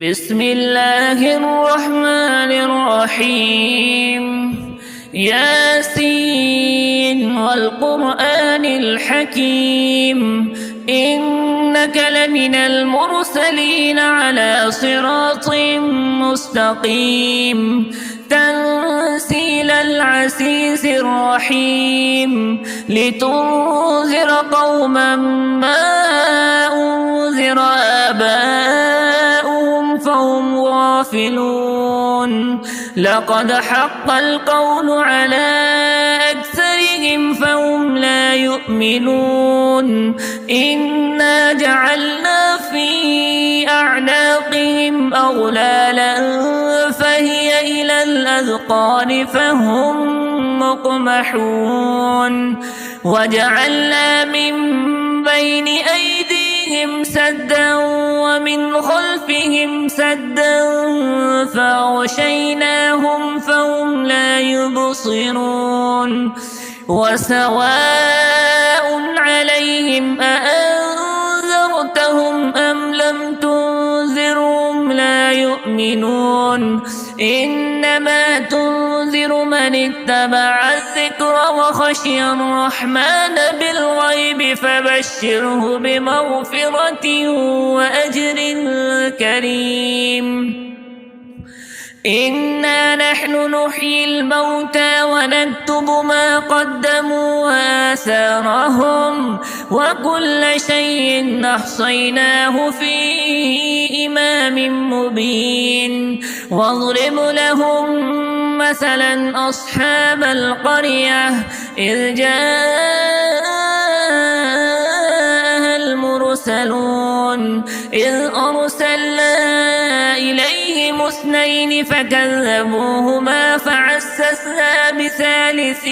بسم الله الرحمن الرحيم. ياسين والقرآن الحكيم، إنك لمن المرسلين على صراط مستقيم. تنزيل العزيز الرحيم، لتنذر قوما ما أنذر آباؤهم فهم غافلون. لقد حق القول على أكثرهم فهم لا يؤمنون. إنا جعلنا في أعناقهم أغلالا فهي إلى الأذقان فهم مقمحون. وجعلنا من بين أيديهم سدا ومن خلفهم سدا فأغشيناهم فهم لا يبصرون. وسواء عليهم أأنذرتهم أم لم تنذرهم لا يؤمنون. إنما تنذر من اتبع الذكر وخشي الرحمن بالغيب فبشره بمغفرة وأجر كريم. إنا نحن نحيي الموتى ونكتب ما قدموا وآثارهم وكل شيء أحصيناه في إمام مبين. واضرب لهم مثلا أصحاب القرية إذ جاءها المرسلون إذ أرسلنا إليهم اثنين فكذبوهما فعززنا بثالث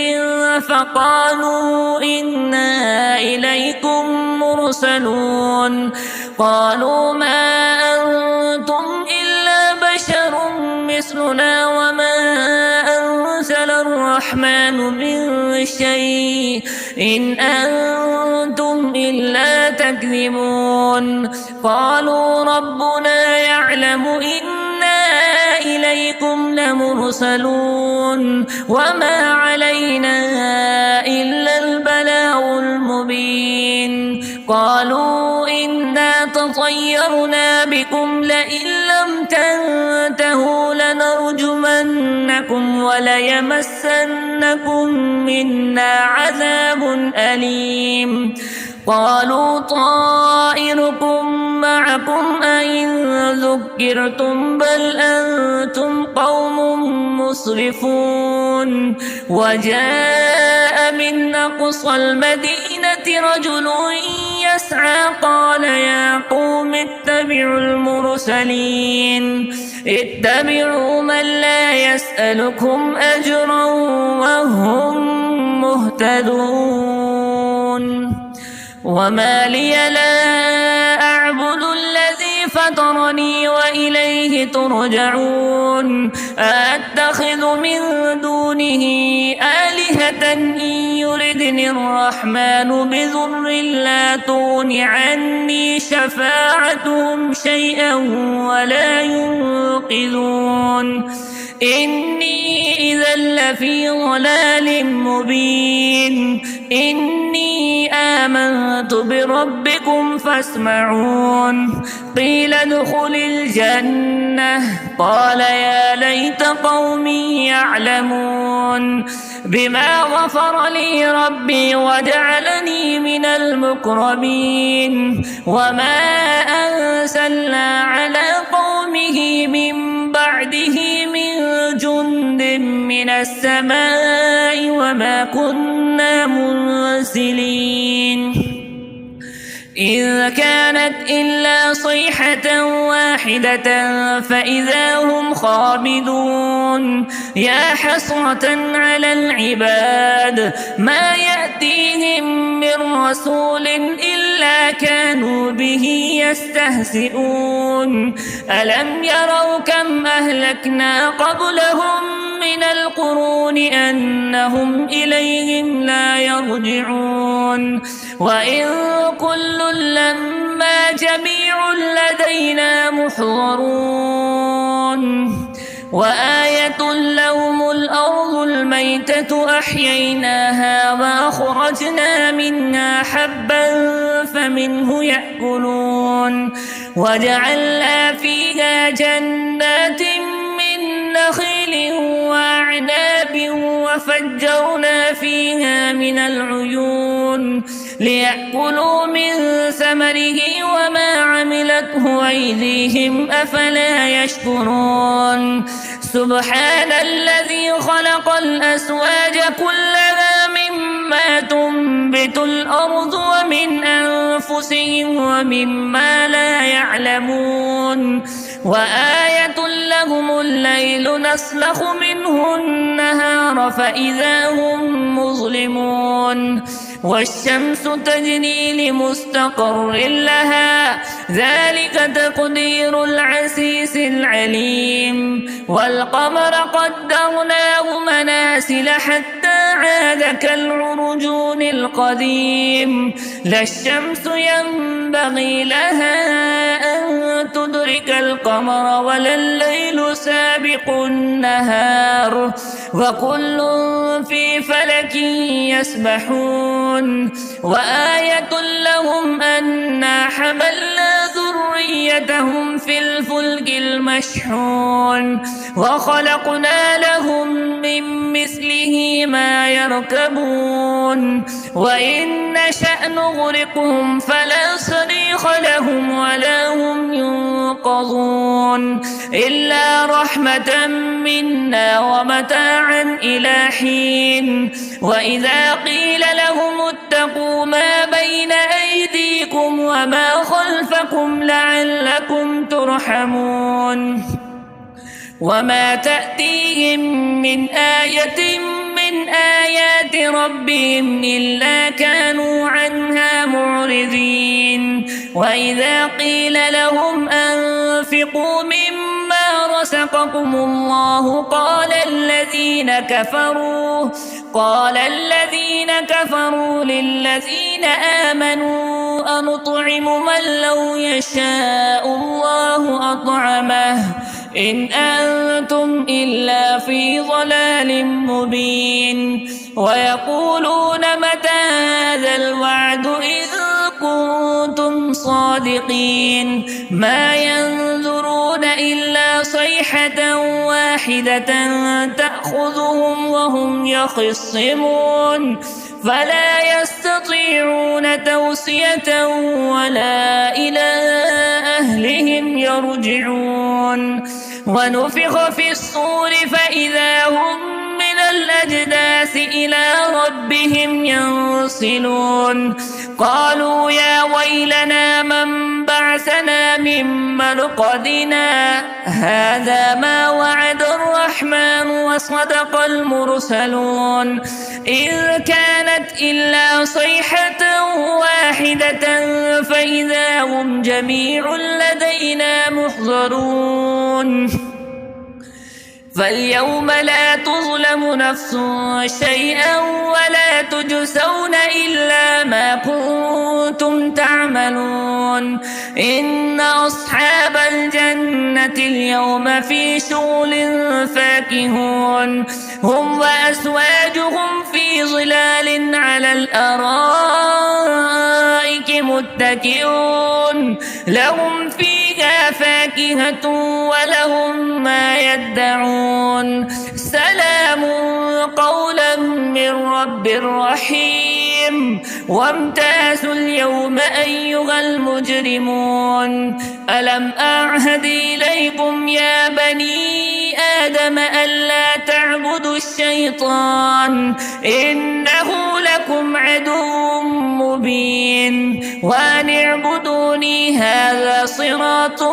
فقالوا إنا إليكم مرسلون. قالوا ما أنتم إلا بشر مثلنا وما أنزل الرحمن من شيء إن أنتم إلا تكذبون. قالوا ربنا يعلم إنا إليكم لمرسلون وما علينا إلا البلاغ المبين. قالوا إنا تطيرنا بكم لئن لم تنتهوا لنرجمنكم وليمسنكم منا عذاب أليم. قالوا طائركم معكم أئن ذكرتم بل أنتم قوم مسرفون. وجاء من أقصى المدينة رجل يسعى قال يا قوم اتبعوا المرسلين اتبعوا من لا يسألكم أجرا وهم مهتدون. وما لي لا أعبد الذي فطرني وإليه ترجعون. أتخذ من دونه آلهة إن يردني الرحمن بضر لا تغن عني شفاعتهم شيئا ولا ينقذون. إني إذا لفي ضلال مبين. إني آمنت بربكم فاسمعون. قيل ادخل الجنة قال يا ليت قومي يعلمون. بما غفر لي ربي وجعلني من المكرمين. وما أنزلنا على قومه من بعده من جند من السماء وما كنا منزلين. إذ كانت إلا صيحة واحدة فإذا هم خامدون. يا حسرة على العباد ما يأتيهم من رسول إلا كانوا به يستهزئون. ألم يروا كم أهلكنا قبلهم من القرون أنهم إليهم لا يرجعون. وإن كل لما إنا جميع لدينا محضرون وآية لهم الأرض الميتة أحييناها وأخرجنا منها حبا فمنه يأكلون وجعلنا فيها جنات من نخيل وأعناب وفجرنا فيها من العيون ليأكلوا من ثمره وما عملته أيديهم أفلا يشكرون سبحان الذي خلق الأزواج كلها مما تنبت الأرض ومن أنفسهم ومما لا يعلمون وآية لهم الليل نسلخ منه النهار فإذا هم مظلمون والشمس تجري لمستقر لها ذلك تقدير العزيز العليم والقمر قدرناه منازل حتى عاد كالعرجون القديم لا الشمس ينبغي لها أن تدرك القمر ولا الليل سابق النهار وكل في فلك يسبحون وآية لهم أنا حملنا ذريتهم في الفلك المشحون وخلقنا لهم من مثله ما يركبون وإن نشأ نغرقهم فلا صريخ لهم ولا هم ينقذون إلا رحمة منا ومتاعا إلى حين وإذا قيل لهم اتقوا ما بين أيديكم وما خلفكم لعلكم ترحمون وما تأتيهم من آية من آيات ربهم إلا كانوا عنها معرضين وإذا قيل لهم أنفقوا مما رزقكم الله قال الذين كفروا للذين آمنوا أنطعم من لو يشاء الله أطعمه إن أنتم إلا في ضلال مبين ويقولون متى هذا الوعد إذ كنتم صادقين ما ينظرون إلا صيحة واحدة تأخذهم وهم يخصمون فلا يستطيعون توصية ولا إلى أهلهم يرجعون ونفخ في الصور فإذا هم من الأجداث إلى ربهم ينصلون قالوا يا ويلنا من بعثنا من مرقدنا هذا ما وعد الرحمن وصدق المرسلون إذ كانت إلا صيحة واحدة فإذا هم جميع لدينا محضرون فاليوم لا تظلم نفس شيئا ولا تجزون إلا ما كنتم تعملون إن أصحاب الجنة اليوم في شغل فاكهون هم وأزواجهم في ظلال على الأرائك متكئون لهم فيها فاكهة ولهم ما يدعون سلام قولا من رب رحيم وامتازوا اليوم أيها المجرمون ألم أعهد إليكم يا بني آدم ألا تعبدوا الشيطان إنه لكم عدو مبين وأن اعبدوني هذا صراط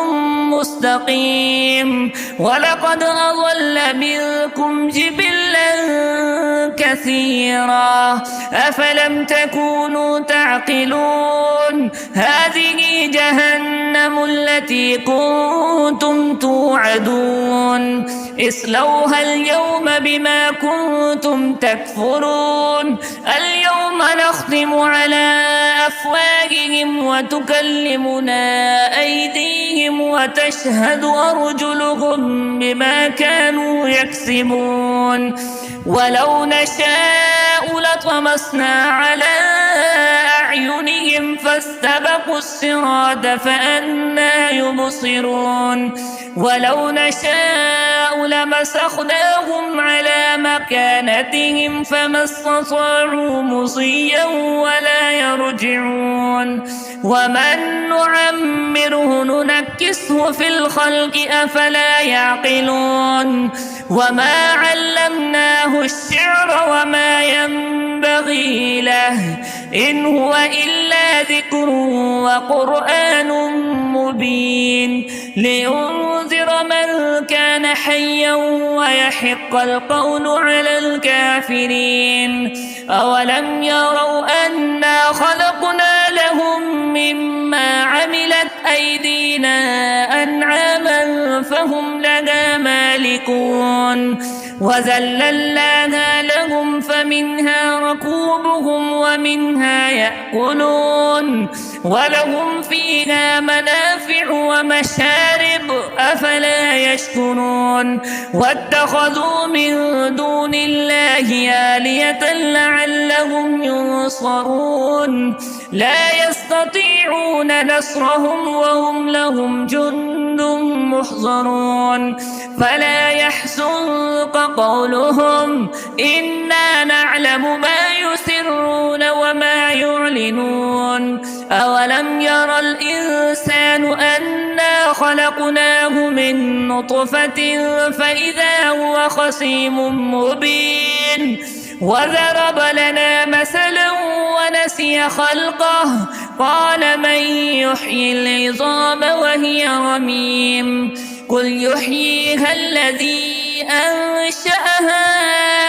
مستقيم ولقد أضل منكم جبلا كثيرا أفلم تكونوا تعقلون هذه جهنم التي كنتم توعدون اصلوها اليوم بما كنتم تكفرون اليوم نختم على أفواههم وتكلمنا أيديهم وتشهد أرجلهم بما كانوا يكسبون ولو نشاء لطمسنا على أعينهم فاستبقوا الصراط فأنى يبصرون ولو نشاء لمسخناهم على مكانتهم فما استطاعوا مضيا ولا يرجعون ومن نعمره ننكسه في الخلق أفلا يعقلون وما علمناه الشعر وما ينبغي له إن هو إلا ذكر وقرآن مبين لينذر من كان حيا ويحق القول على الكافرين أولم يروا أنا خلقنا لهم مما عملت أيدينا أنعاما فهم لنا مالكون وذللناها لهم فمنها ركوبهم ومنها يأكلون ولهم فيها منافع ومشارب أفلا يشكرون واتخذوا من دون الله آلية لعلهم ينصرون لا يستطيعون نصرهم وهم لهم جند محضرون فلا يحزنك قولهم إنا نعلم ما يسرون وما يعلنون أولم يرى الإنسان أنا خلقناه من نطفة فإذا هو خصيم مبين وضرب لنا مثلا ونسي خلقه قال من يحيي العظام وهي رميم قل يحييها الذي أنشأها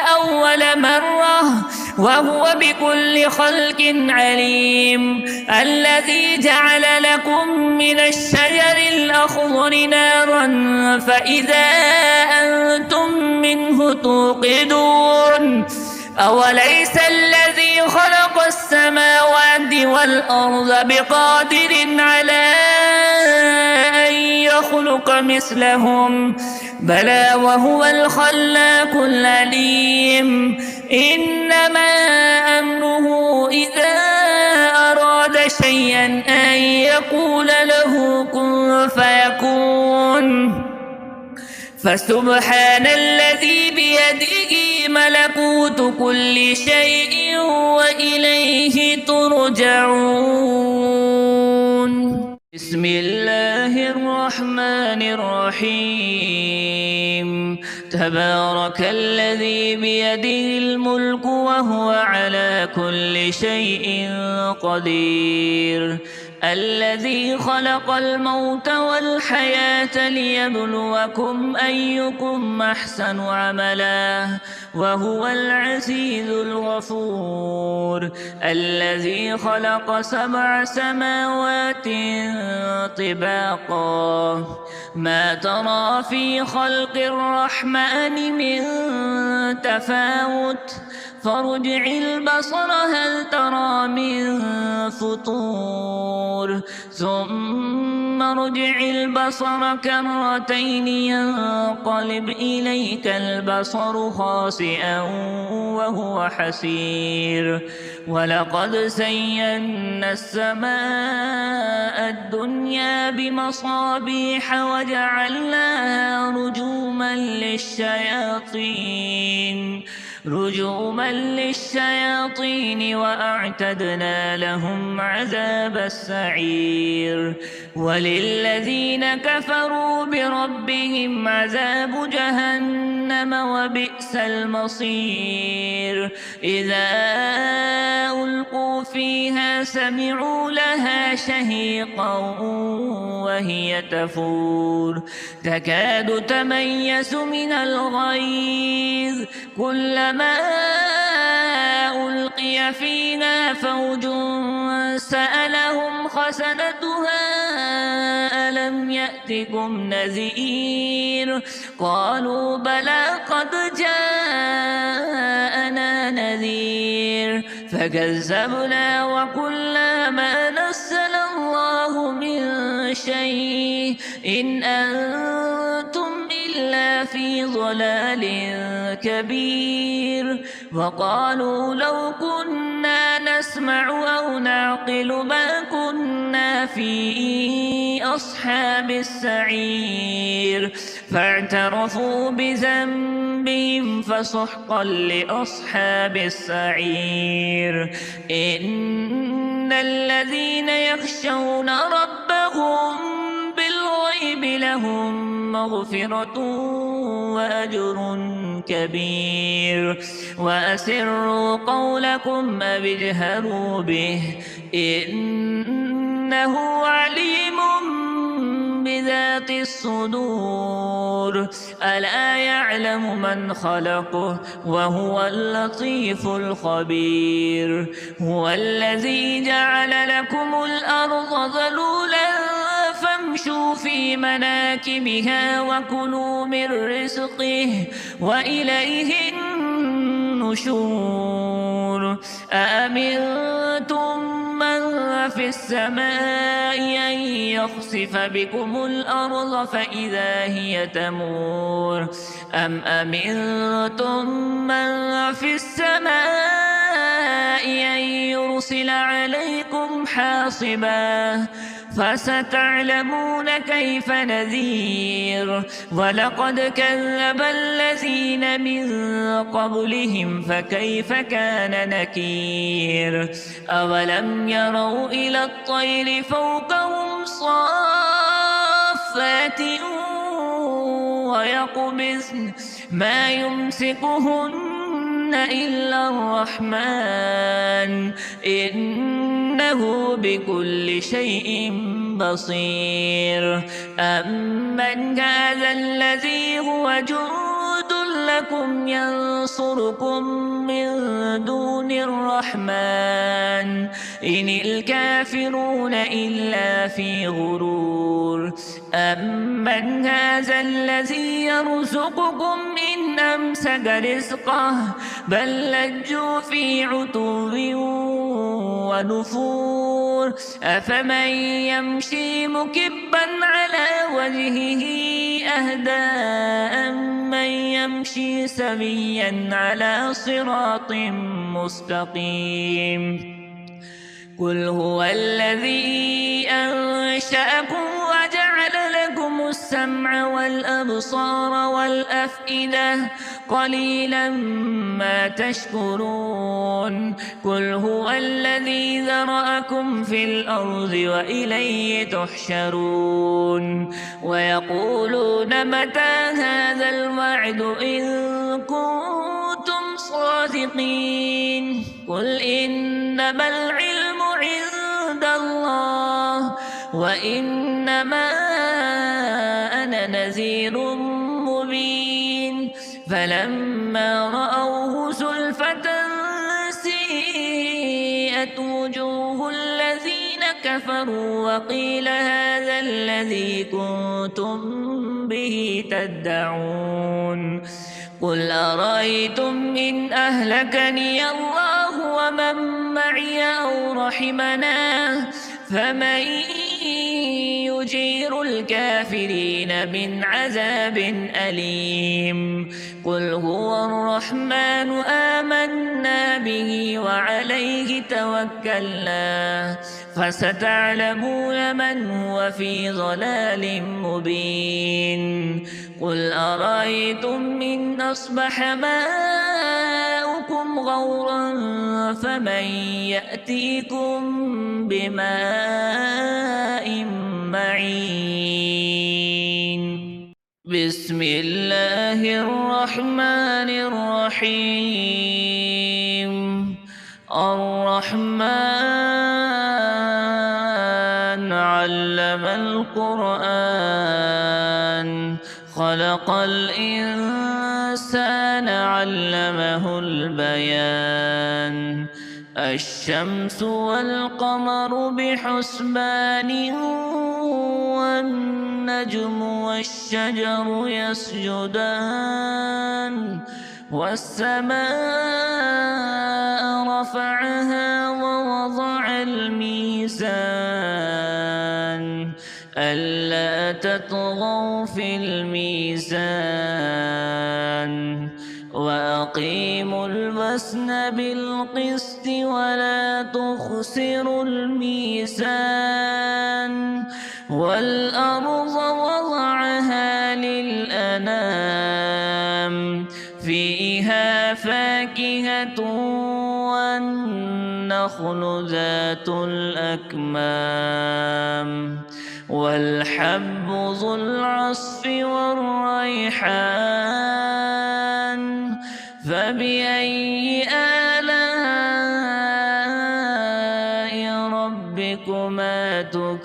أول مرة وهو بكل خلق عليم الذي جعل لكم من الشجر الأخضر نارا فإذا أنتم منه توقدون أوليس الذي خلق السماوات والأرض بقادر على أن يخلق مثلهم بلى وهو الخلاق العليم إنما أمره إذا أراد شيئا أن يقول له كن فيكون فسبحان الذي بيده ملكوت كل شيء وإليه ترجعون بسم الله الرحمن الرحيم تبارك الذي بيده الملك وهو على كل شيء قدير الذي خلق الموت والحياة ليبلوكم أيكم أحسن عملا وهو العزيز الغفور الذي خلق 7 سماوات طباقا ما ترى في خلق الرحمن من تفاوت فارجع البصر هل ترى من فطور ثم ارجع البصر كرتين ينقلب إليك البصر خاسئا وهو حسير ولقد زينا السماء الدنيا بمصابيح وجعلناها رجوما للشياطين وأعتدنا لهم عذاب السعير وللذين كفروا بربهم عذاب جهنم وبئس المصير إذا ألقوا فيها سمعوا لها شهيقا وهي تفور تكاد تميز من الغيظ كلما ألقي فيها فوج سألهم خزنتها ألم يأتكم نذير قالوا بلى قد جاءنا نذير فكذبنا وقلنا ما نزل الله من شيء إن أنتم إلا في ضلال كبير. وقالوا لو كنا نسمع أو نعقل ما كنا في أصحاب السعير. فاعترفوا بذنبهم فسحقا لأصحاب السعير. إن الذين يخشون ربهم بالغيب لهم مغفرة وأجر كبير. وأسروا قولكم أو اجهروا به إنه عليم بذات الصدور. ألا يعلم من خلقه وهو اللطيف الخبير. هو الذي جعل لكم الأرض ذلولا فامشوا في مناكبها وكلوا من رزقه وإليه النشور. أأمنتم من في السماء أن يخسف بكم الأرض فإذا هي تمور أم أمنتم من في السماء أن يرسل عليكم حاصبا فستعلمون كيف نذير. ولقد كذب الذين من قبلهم فكيف كان نكير. أولم يروا إلى الطير فوقهم صافات ويقبضن ما يمسكهن إلا الرحمن إنه بكل شيء بصير. أمن هذا الذي هو جند لكم ينصركم من دون الرحمن إن الكافرون إلا في غرور. أمن هذا الذي يرزقكم إن أمسك رزقه بل لجوا في عتو ونفور. أفمن يمشي مكبا على وجهه أهدى أمن يمشي سويا على صراط مستقيم. قل هو الذي أنشأكم وجعل لكم السمع والأبصار والأفئدة قليلا ما تشكرون. قل هو الذي ذرأكم في الأرض وإليه تحشرون. ويقولون متى هذا الوعد إن كنتم صادقين. قل إنما العلم عند الله وإنما أنا نذير مبين. فلما رأوه زلفة سيئت وجوه الذين كفروا وقيل هذا الذي كنتم به تدعون. قل أرأيتم إن أهلكني الله ومن معي أو رحمنا فمن يجير الكافرين من عذاب أليم. قل هو الرحمن آمنا به وعليه توكلنا فستعلمون من هو في ضلال مبين. قل أرأيتم إن أصبح ماؤكم غورا فمن يأتيكم بماء معين. بسم الله الرحمن الرحيم. الرحمن علم القرآن خلق الإنسان علمه البيان. الشمس والقمر بحسبان والنجم والشجر يسجدان والسماء رفعها ووضع الميزان ألا تطغوا في الميزان وأقيموا الوزن بالقسط ولا تخسروا الميزان والأرض وضعها للأنام فيها فاكهة والنخل ذات الأكمام والحب ذو العصف والريحان فبأي آلاء ربكما تكذبان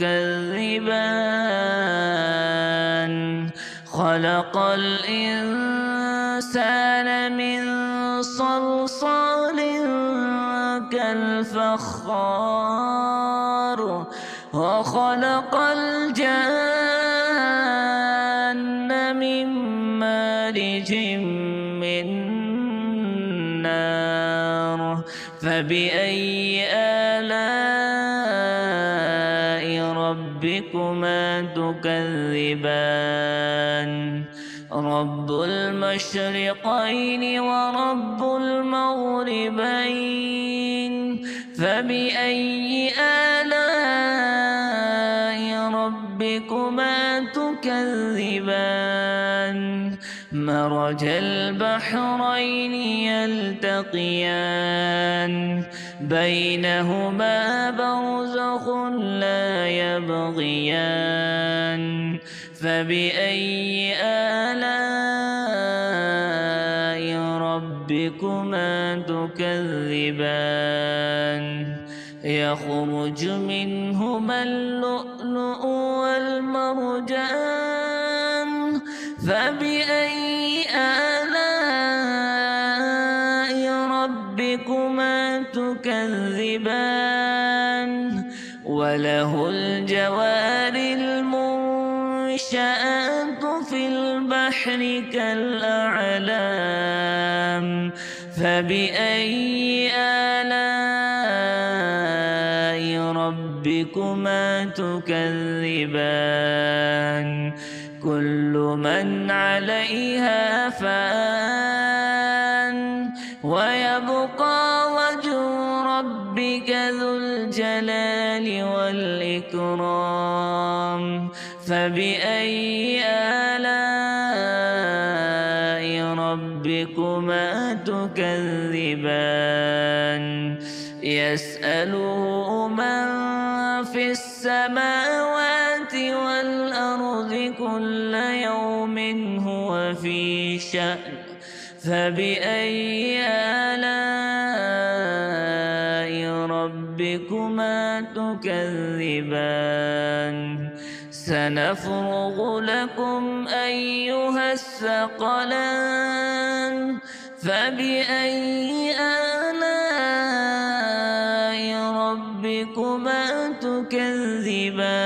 خلق الإنسان من صلصال كالفخار وخلق الجان من مارج من نار فبأي آلاء ربكما تكذبان رب المشرقين ورب المغربين فبأي آلاء ربكما تكذبان مرج البحرين يلتقيان بينهما برزخ لا يبغيان فبأي آلاء ربكما تكذبان يخرج منهما اللؤلؤ والمرجان فبأي آلاء ربكما تكذبان وله الجوار المنشآت في البحر كالأعلام فبأي آلاء ربكما تكذبان كل من عليها فان ويبقى وجه ربك ذو الجلال والإكرام فبأي آلاء ربكما تكذبان يسأله من في السماوات والأرض كل يوم هو في شأن فبأي آلاء ربكما تكذبان سنفرغ لكم أيها الثقلان فبأي آلاء ربكما تكذبان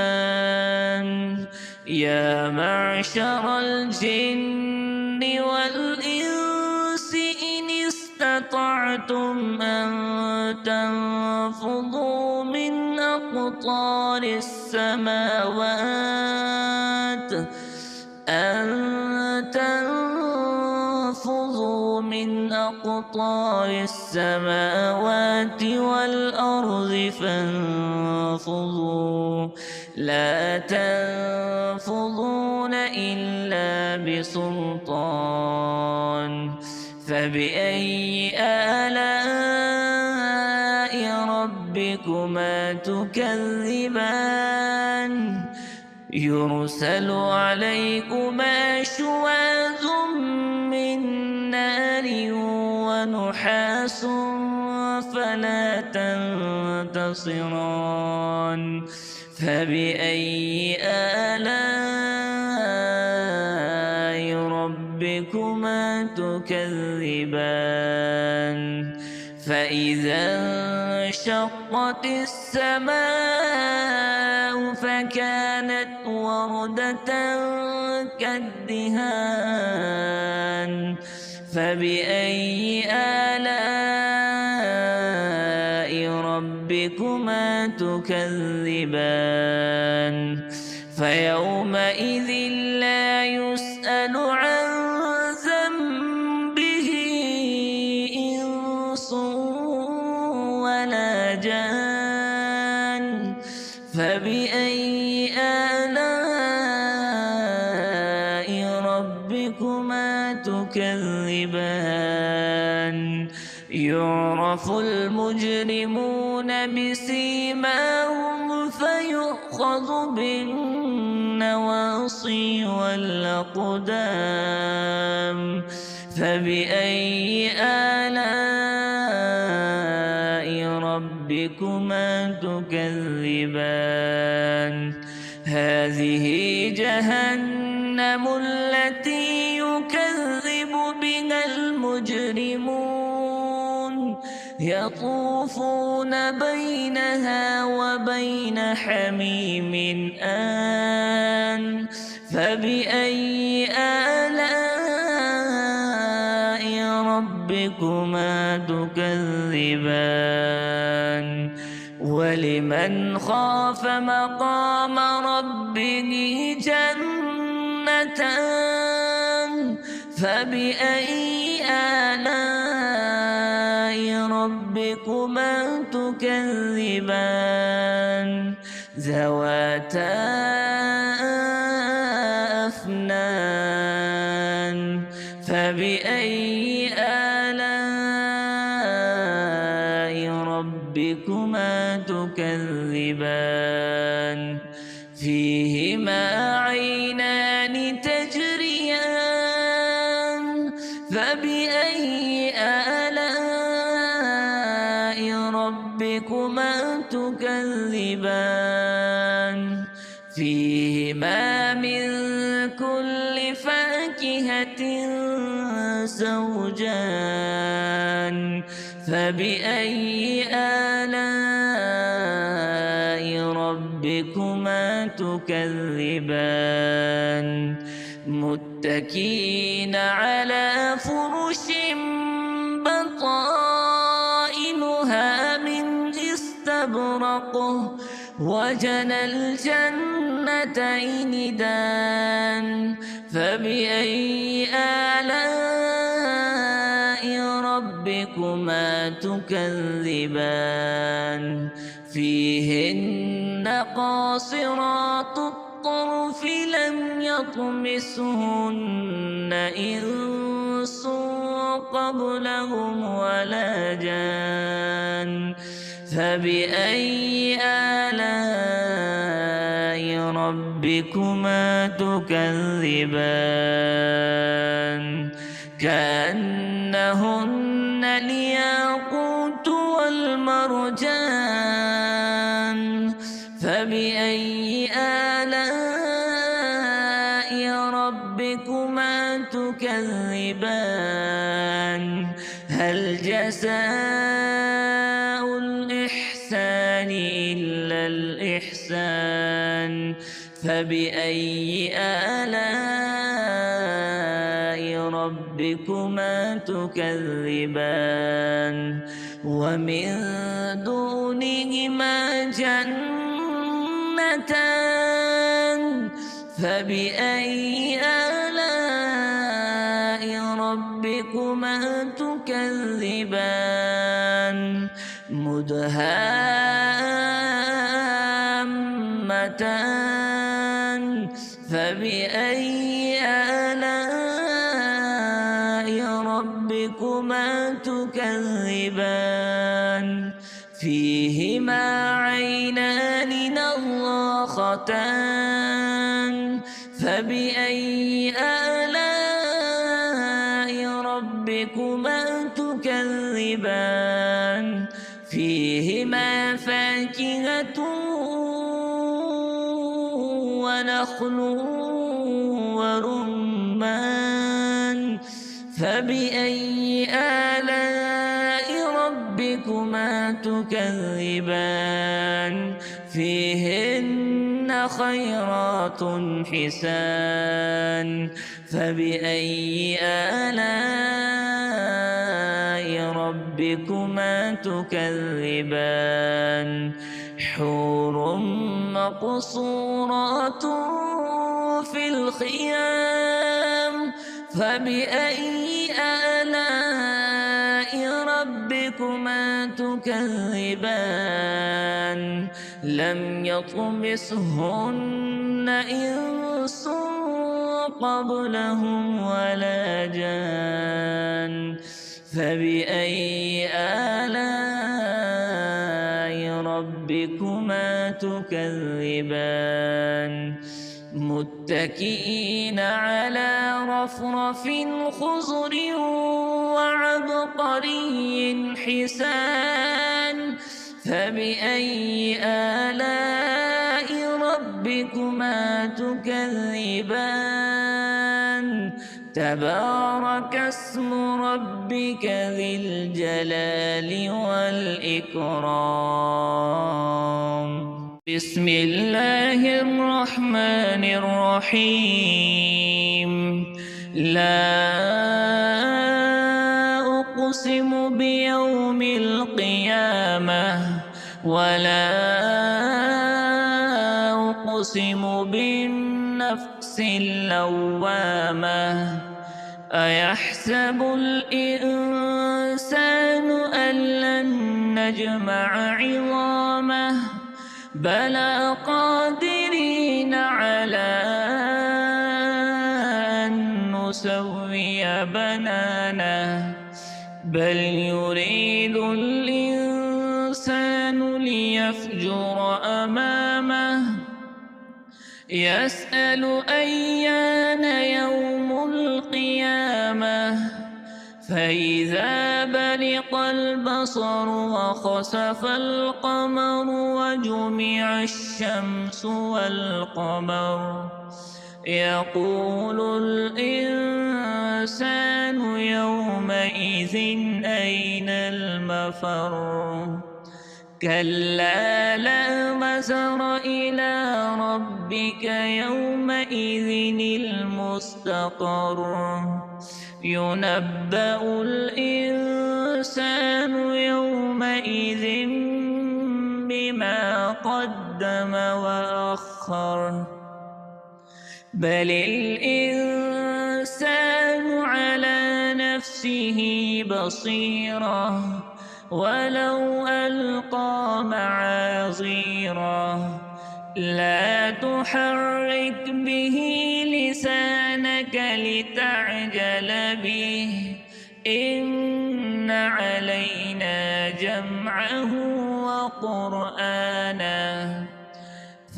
يا معشر الجن والإنس إن استطعتم أن تنفضوا من أقطار السماوات من أقطار السماوات والأرض فانفضوا لا تنفضون إلا بسلطان فبأي آلاء ربكما تكذبان يرسل عليكما شواظ من نار ونحاس فلا تنتصران فبأي آلاء ربكما تكذبان فإذا انشقت السماء فكانت وردة كالدهان فبأي آلاء ربكما تكذبان فيومئذ لا يسأل عن ذنبه إنس ولا جان فبأي آلاء ربكما تكذبان يعرف المجرمون بسيماهم فيؤخذ بالنواصي والأقدام فبأي آلاء ربكما تكذبان هذه جهنم التي يكذب بها المجرمون يطوفون بينها وبين حميم آن فبأي آلاء ربكما تكذبان ولمن خاف مقام ربه جنتان فبأي آلاء ربكما تكذبان ذواتا أفنان فبأي آلاء ربكما تكذبان فيهما عينان تجريان فبأي آلاء ربكما تكذبان فيهما من كل فاكهة زوجان فبأي آلاء ربكما تكذبان متكئين على فرش بطائنها من استبرق وجنى الجنتين دان فبأي آلاء ربكما تكذبان فيهن قاصرات الطرف لم يطمسهن إنس قبلهم ولا جان فبأي آلاء ربكما تكذبان كأنهن الياقوت والمرجان فبأي آلاء ربكما تكذبان هل جزاء الإحسان إلا الإحسان فبأي آلاء ربكما تكذبان ومن دونهما جنتان فبأي آلاء ربكما تكذبان مدهامتان فبأي آلاء ربكما تكذبان فيهما عينان نضاختان فبأي آلاء ربكما تكذبان فيهما فاكهة ونخل ورمان فبأي آلاء ربكما تكذبان فيهن خيرات حسان فبأي آلاء ربكما تكذبان حور مقصورات في الخيام فبأي آلاء ربكما تكذبان لم يطمثهن إنس قبلهم ولا جان فبأي آلاء ربكما تكذبان متكئين على رفرف خضر وعبقري حسان فبأي آلاء ربكما تكذبان تبارك اسم ربك ذي الجلال والإكرام بسم الله الرحمن الرحيم لا أقسم بيوم القيامة ولا أقسم بالنفس اللوامة أيحسب الإنسان أن لن نجمع عظامه بلى قادرين على أن نسوي بنانه بل يريد الإنسان ليفجر أمامه يسأل أيان يوم القيامة فإذا برق البصر وخسف القمر وجمع الشمس والقمر يقول الإنسان يومئذ أين المفر كلا لا وزر إلى ربك يومئذ المستقر ينبأ الإنسان يومئذ بما قدم وأخر بل الإنسان على نفسه بصيرة ولو ألقى معاذيره لا تحرك به لسانك لتعجل به إن علينا جمعه وقرآنه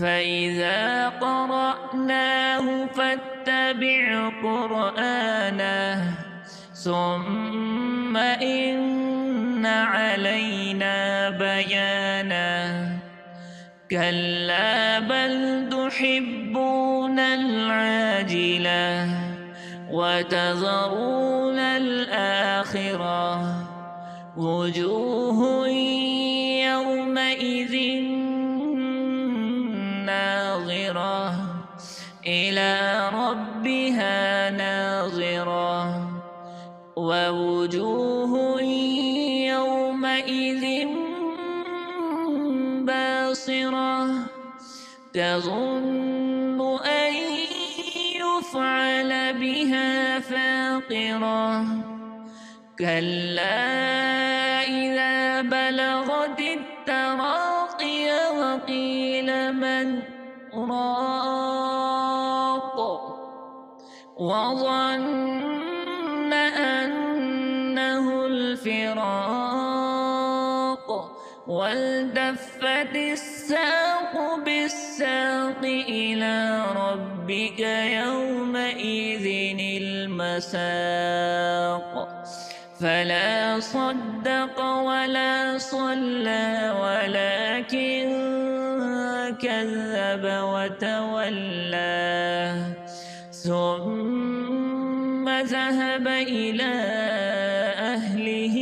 فإذا قرأناه فاتبع قرآنه ثم إن علينا بيانه كلا بل تحبون العاجلة وتذرون الآخرة وجوه يومئذ ناظرة إلى ربها ناظرة ووجوه يومئذ باصرة تظن أن يفعل بها فاقرة كلا إذا بلغت التراقي وقيل من راق وظن أنه الفراق والتفت الساق بالساق إلى ربك يومئذ المساق فلا صدق ولا صلى ولكن كذب وتولى ثم ذهب إلى أهله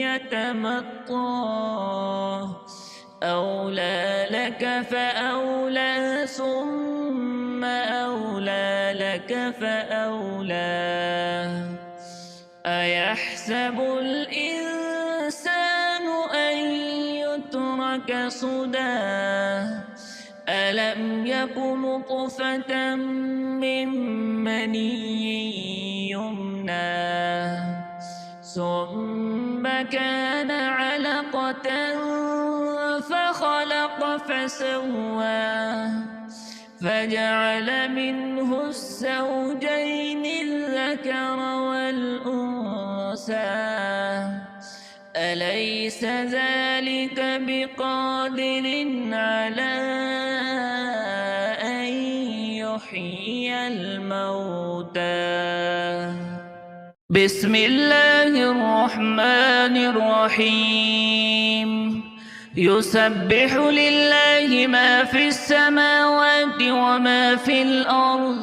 يتمطى أولى لك فأولى ثم ثم أولى لك فأولى أيحسب الإنسان أن يترك سدى ألم يك نطفة من مني يمنى ثم كان علقة فخلق فسوى فجعل منه الزوجين الذكر والأنثى أليس ذلك بقادر على أن يحيي الموتى بسم الله الرحمن الرحيم يسبح لله ما في السماوات وما في الأرض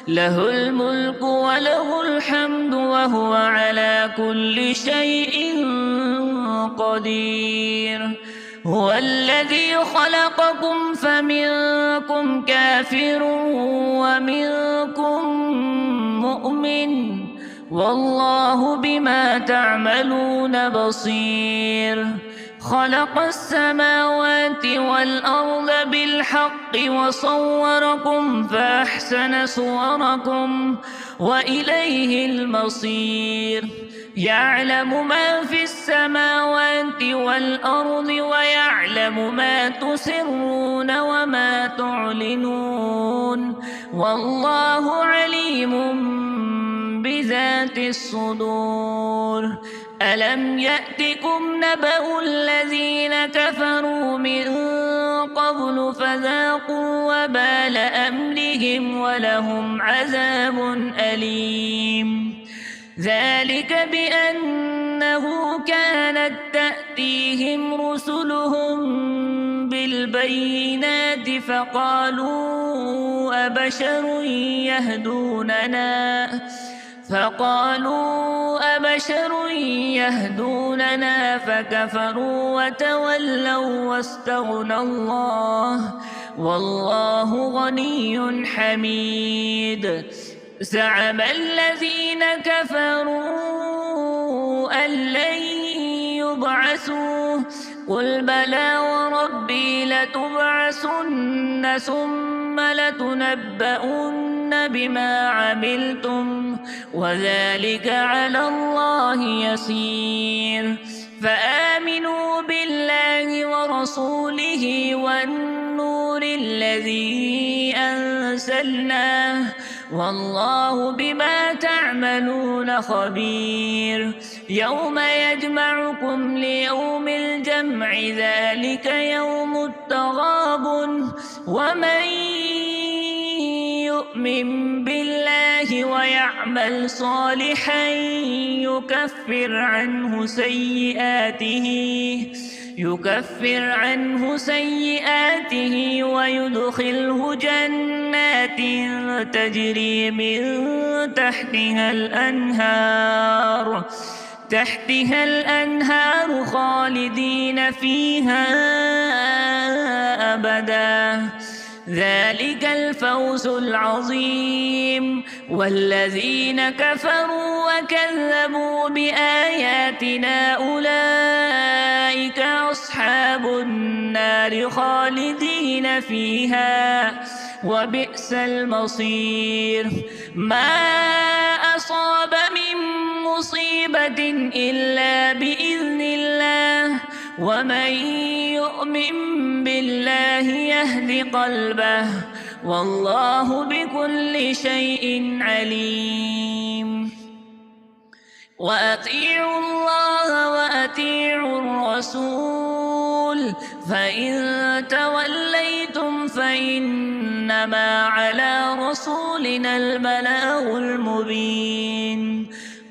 له الملك وله الحمد وهو على كل شيء قدير هو الذي خلقكم فمنكم كافر ومنكم مؤمن والله بما تعملون بصير خلق السماوات والأرض بالحق وصوركم فأحسن صوركم وإليه المصير يعلم ما في السماوات والأرض ويعلم ما تسرون وما تعلنون والله عليم بذات الصدور ألم يأتكم نبأ الذين كفروا من قبل فذاقوا وبال أمرهم ولهم عذاب أليم ذلك بأنه كانت تأتيهم رسلهم بالبينات فقالوا أبشر يهدوننا فكفروا وتولوا واستغنى الله والله غني حميد زعم الذين كفروا أن لن يبعثوا قل بلى وربي لتبعثن ثم لتنبؤن بما عملتم وذلك على الله يسير فآمنوا بالله ورسوله والنور الذي أنزلناه والله بما تعملون خبير يوم يجمعكم ليوم الجمع ذلك يوم التغابن ومن يؤمن بالله ويعمل صالحا يكفر عنه سيئاته ويدخله جنات تجري من تحتها الأنهار خالدين فيها أبدا ذلك الفوز العظيم والذين كفروا وكذبوا بآياتنا أولئك أصحاب النار خالدين فيها وبئس المصير ما أصاب من مصيبة إلا بإذن الله ومن يؤمن بالله يهد قلبه والله بكل شيء عليم وأطيعوا الله وأطيعوا الرسول فإن توليتم فإنما على رسولنا البلاغ المبين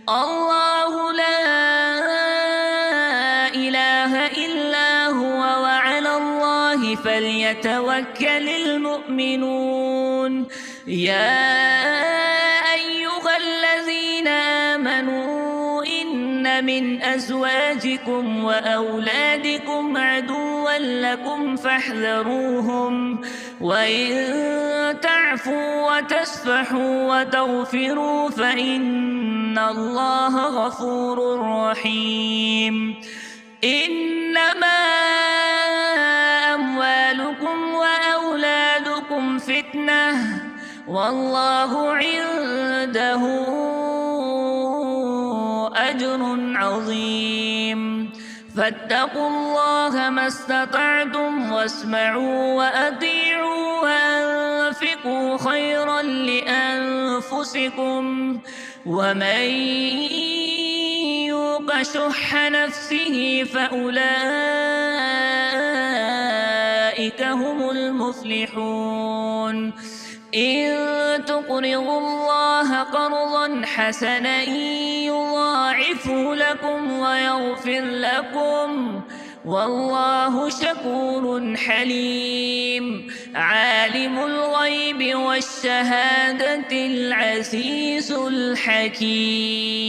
الله لا إله إلا هو وعلى الله فليتوكل المؤمنون يا أيها الذين آمنوا إن إن من أزواجكم وأولادكم عدوا لكم فاحذروهم وإن تعفوا وتصفحوا وتغفروا فإن الله غفور رحيم. إنما أموالكم وأولادكم فتنة والله عنده أجر عظيم. فاتقوا الله ما استطعتم واسمعوا وأطيعوا وأنفقوا خيرا لأنفسكم ومن يوق شح نفسه فأولئك هم المفلحون. إن تقرضوا الله قرضا حسنا يضاعفه لكم ويغفر لكم والله شكور حليم. عالم الغيب والشهادة العزيز الحكيم.